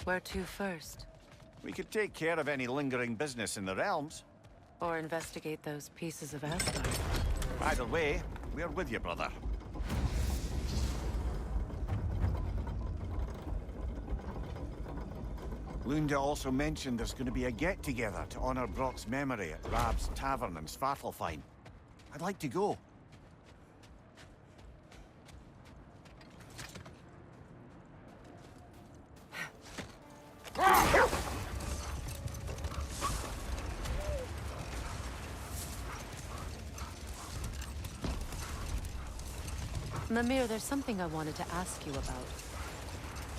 Where to first? We could take care of any lingering business in the realms. Or investigate those pieces of Asgard? Either way, we're with you, brother. Lunda also mentioned there's going to be a get-together to honor Brock's memory at Rab's Tavern in Svartalfheim. I'd like to go. Mimir, there's something I wanted to ask you about.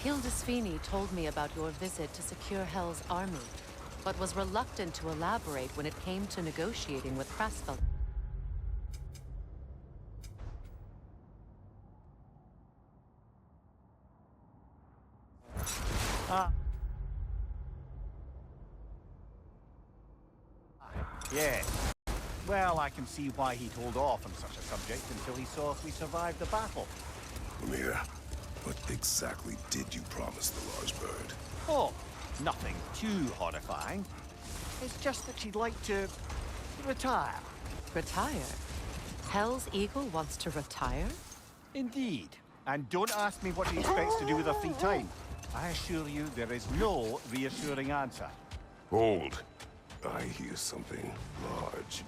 Hildisvini told me about your visit to secure Hel's army, but was reluctant to elaborate when it came to negotiating with Krasfeld. Yes. Well, I can see why he'd hold off on such a subject until he saw if we survived the battle. Mimir, what exactly did you promise the large bird? Oh, nothing too horrifying. It's just that she'd like to retire. Retire? Hel's Eagle wants to retire? Indeed. And don't ask me what he expects to do with her free time. I assure you there is no reassuring answer. Hold. I hear something large.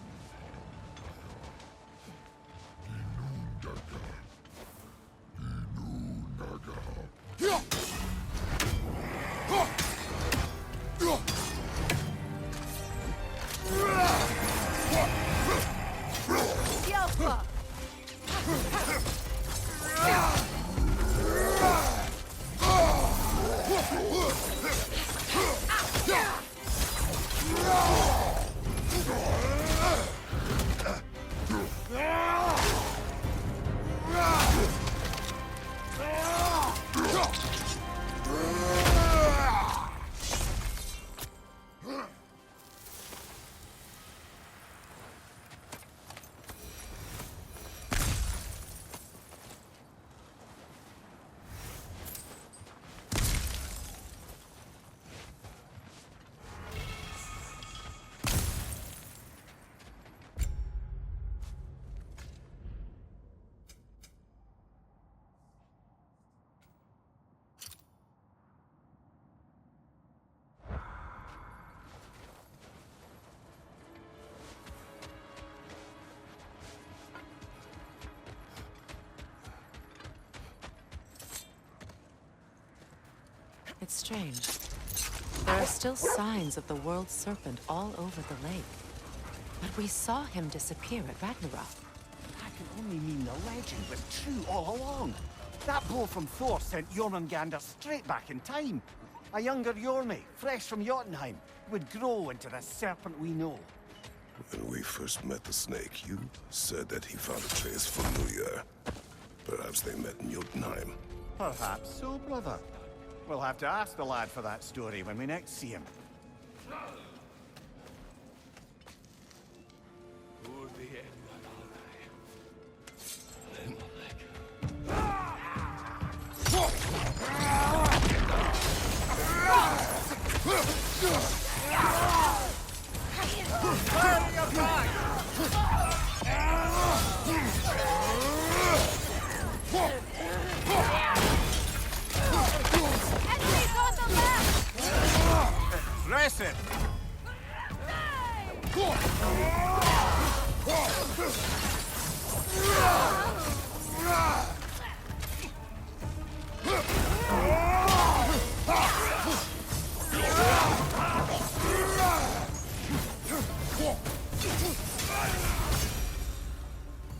It's strange. There are still signs of the world serpent all over the lake. But we saw him disappear at Ragnarok. That can only mean the legend was true all along. That blow from Thor sent Jormungandr straight back in time. A younger Jormi, fresh from Jotunheim, would grow into the serpent we know. When we first met the snake, you said that he found a trace familiar. Perhaps they met in Jotunheim. Perhaps so, brother. We'll have to ask the lad for that story when we next see him. Dress it!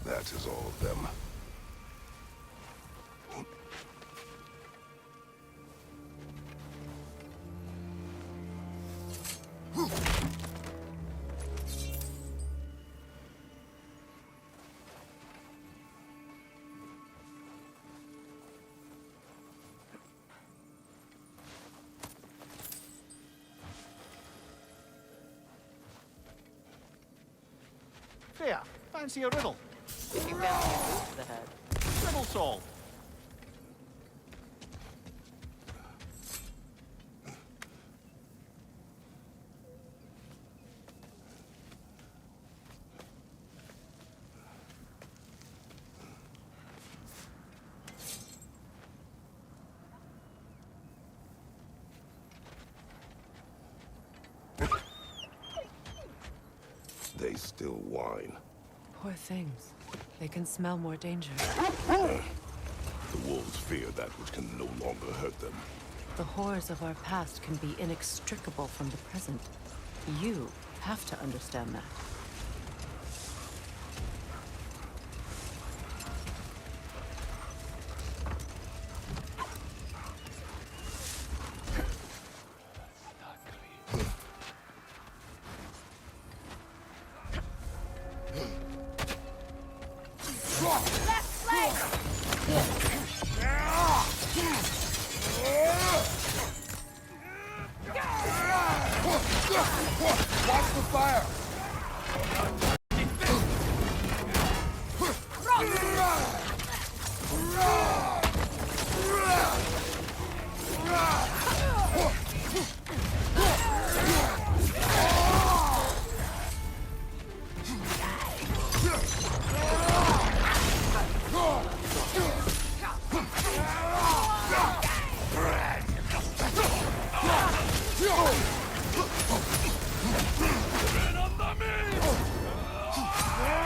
That is all of them. Freya, fancy a riddle? If you fancy a boot to the head. Riddle solved. still whine. Poor things. They can smell more danger. The wolves fear that which can no longer hurt them. The horrors of our past can be inextricable from the present. You have to understand that. Watch the fire!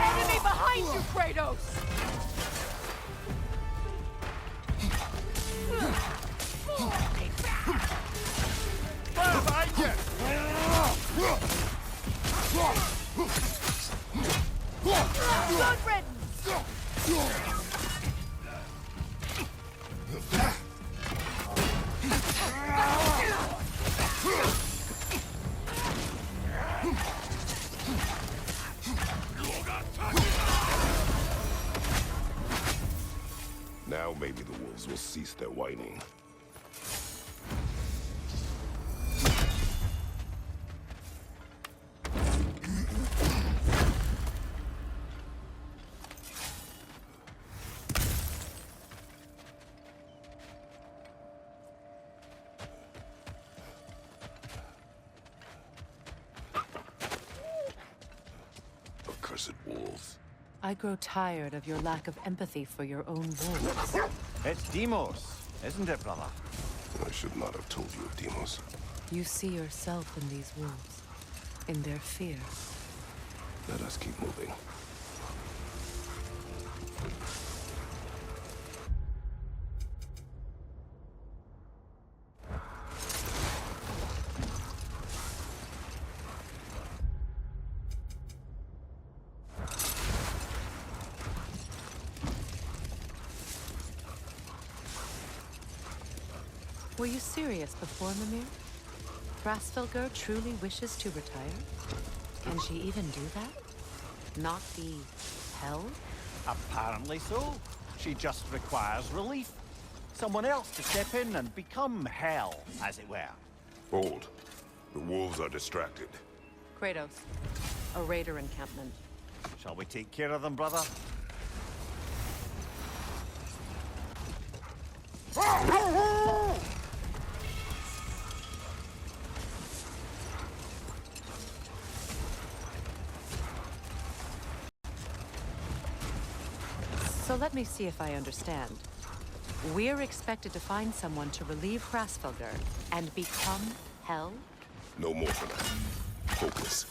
Enemy behind you, Kratos! Behind you! Good riddance! Now maybe the wolves will cease their whining. Accursed wolves. I grow tired of your lack of empathy for your own wolves. It's Demos, isn't it, brother? I should not have told you of Demos. You see yourself in these wolves, in their fear. Let us keep moving. Were you serious before, Mimir? Frasfilgur truly wishes to retire? Can she even do that? Not be held? Apparently so. She just requires relief. Someone else to step in and become hell, as it were. Hold. The wolves are distracted. Kratos, a raider encampment. Shall we take care of them, brother? So let me see if I understand. We're expected to find someone to relieve Frasfilgur and become hell? No more for that. Focus.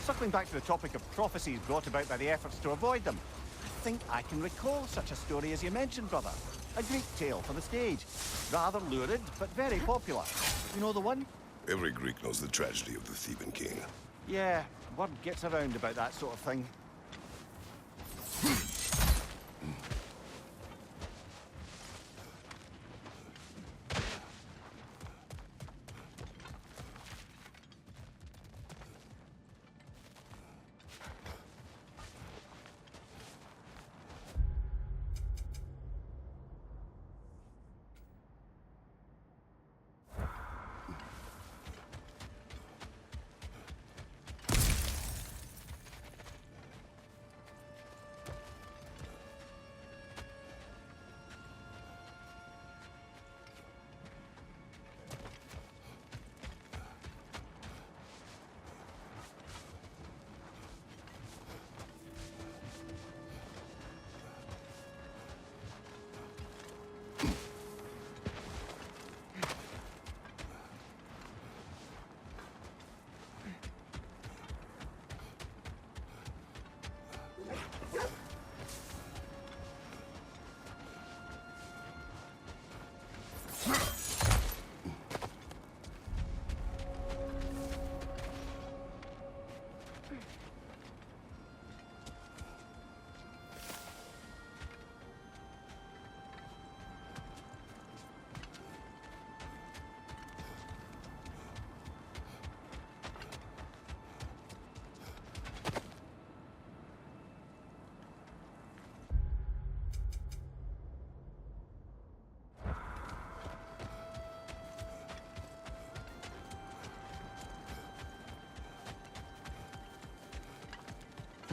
Circling back to the topic of prophecies brought about by the efforts to avoid them, I think I can recall such a story as you mentioned, brother. A Greek tale for the stage. Rather lurid, but very popular. You know the one? Every Greek knows the tragedy of the Theban king. Yeah, word gets around about that sort of thing.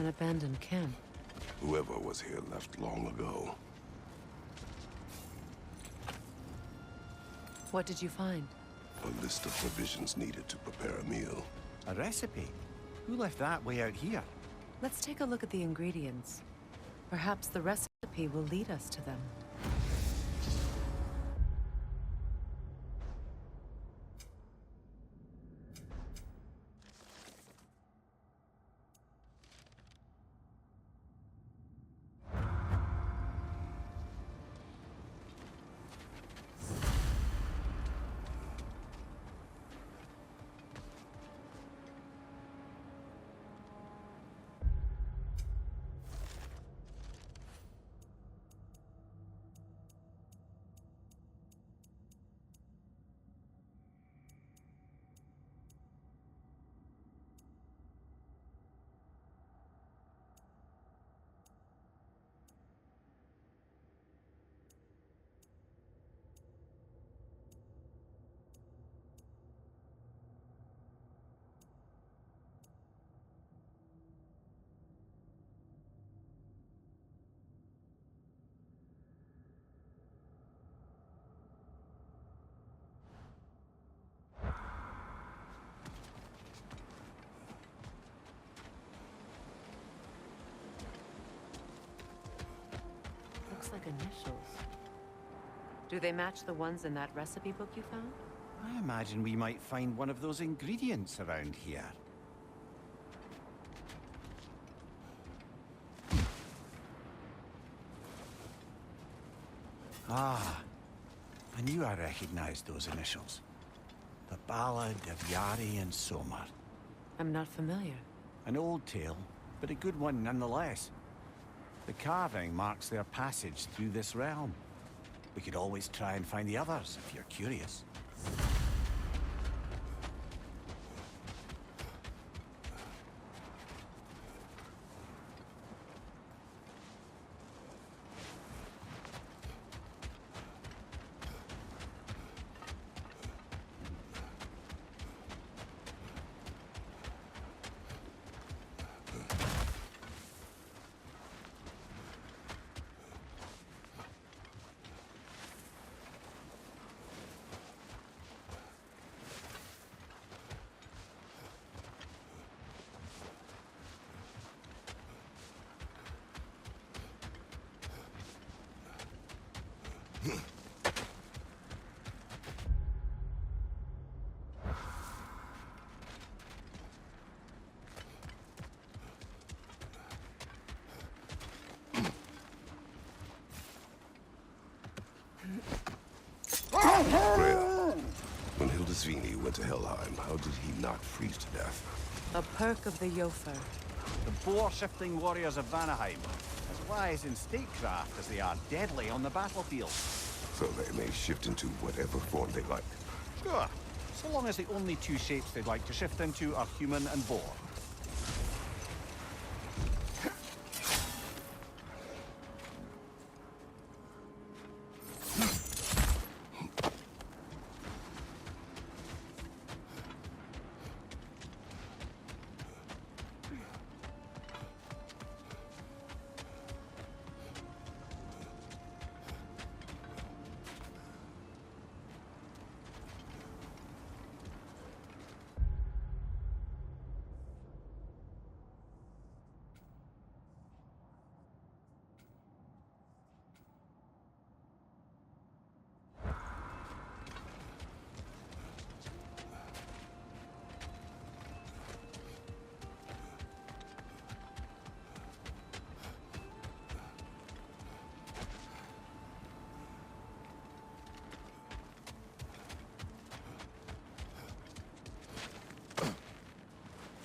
an abandoned camp. Whoever was here left long ago. What did you find? A list of provisions needed to prepare a meal. A recipe? Who left that way out here? Let's take a look at the ingredients. Perhaps the recipe will lead us to them. Looks like initials. Do they match the ones in that recipe book you found? I imagine we might find one of those ingredients around here. Ah, I knew I recognized those initials. The Ballad of Yari and Somar. I'm not familiar. An old tale, but a good one nonetheless. The carving marks their passage through this realm. We could always try and find the others, if you're curious. Freya, when Hildisvini went to Helheim, how did he not freeze to death? A perk of the Yofer. The boar-shifting warriors of Vanaheim, as wise in statecraft as they are deadly on the battlefield. So they may shift into whatever form they like. Sure, so long as the only two shapes they'd like to shift into are human and boar.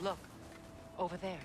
Look, over there.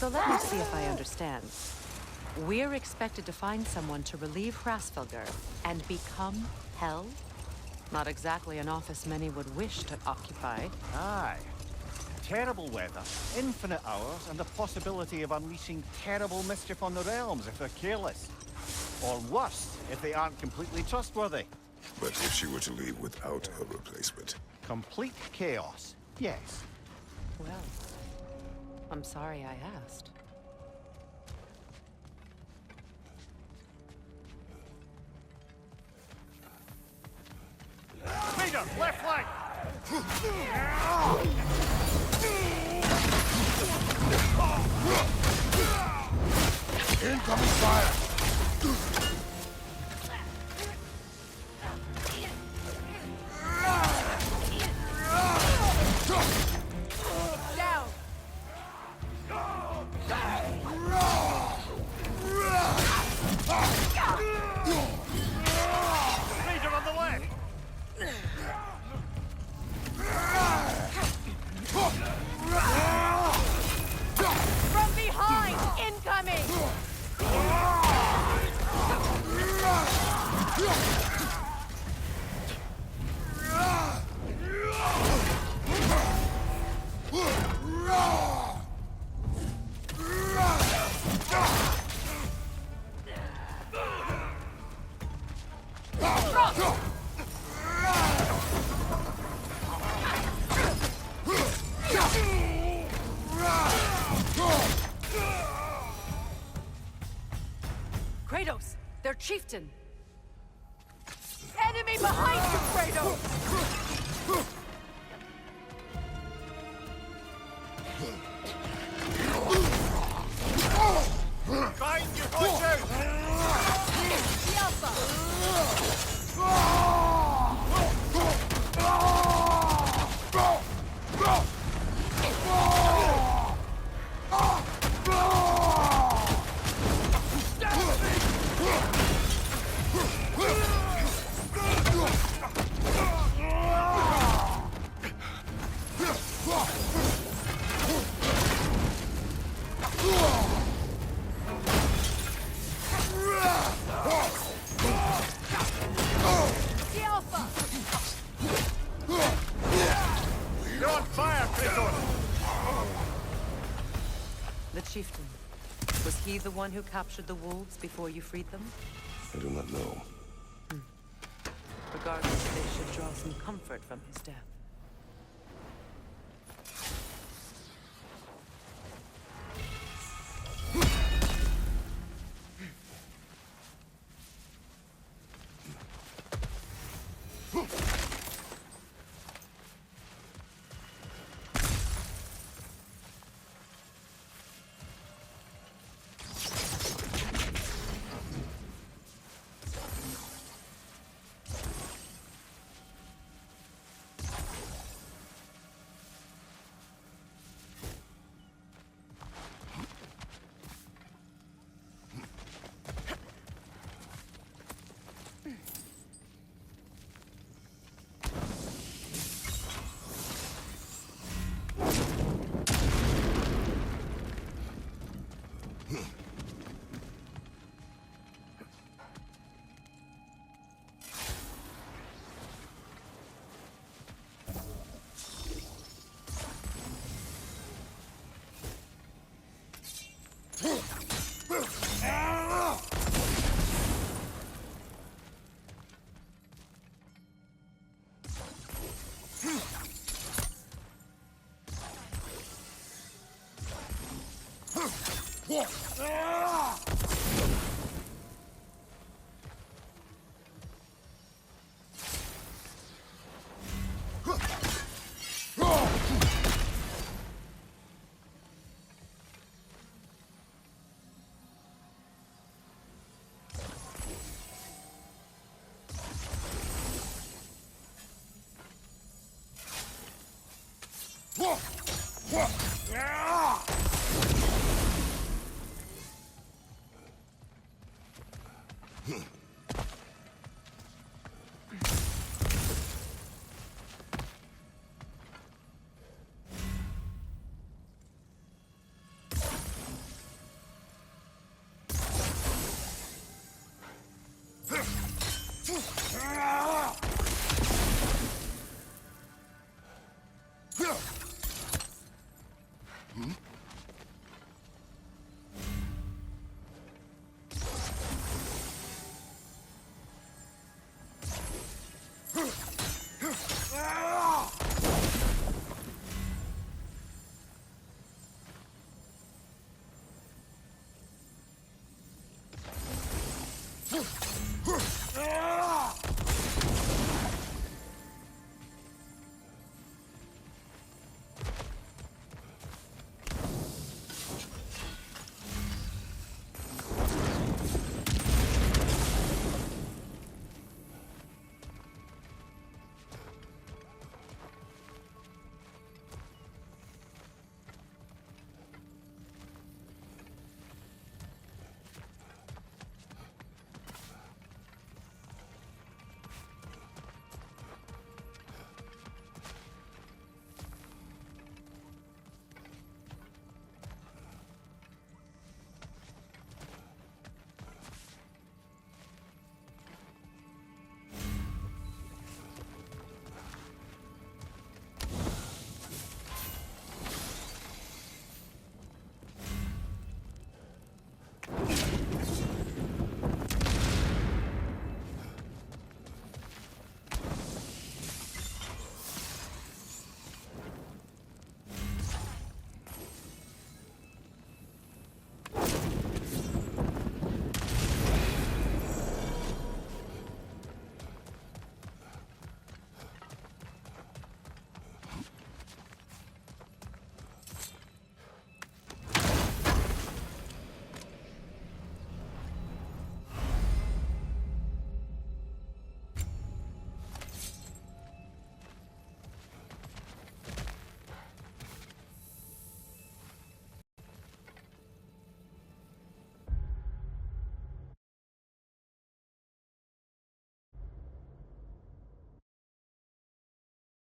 So let me see if I understand. We're expected to find someone to relieve Hrasfelger and become Hell? Not exactly an office many would wish to occupy. Aye. Terrible weather, infinite hours, and the possibility of unleashing terrible mischief on the realms if they're careless. Or worse, if they aren't completely trustworthy. But if she were to leave without a replacement? Complete chaos, yes. Well, I'm sorry I asked. Leader, left flank! Incoming fire! Down! Leader on the left! From behind! Incoming! Kratos! Their chieftain! Enemy behind you, Kratos! Behind you, watch out! The Alpha! The Alpha! You're on fire, Kratos! The chieftain. Was he the one who captured the wolves before you freed them? I do not know. Regardless, they should draw some comfort from his death.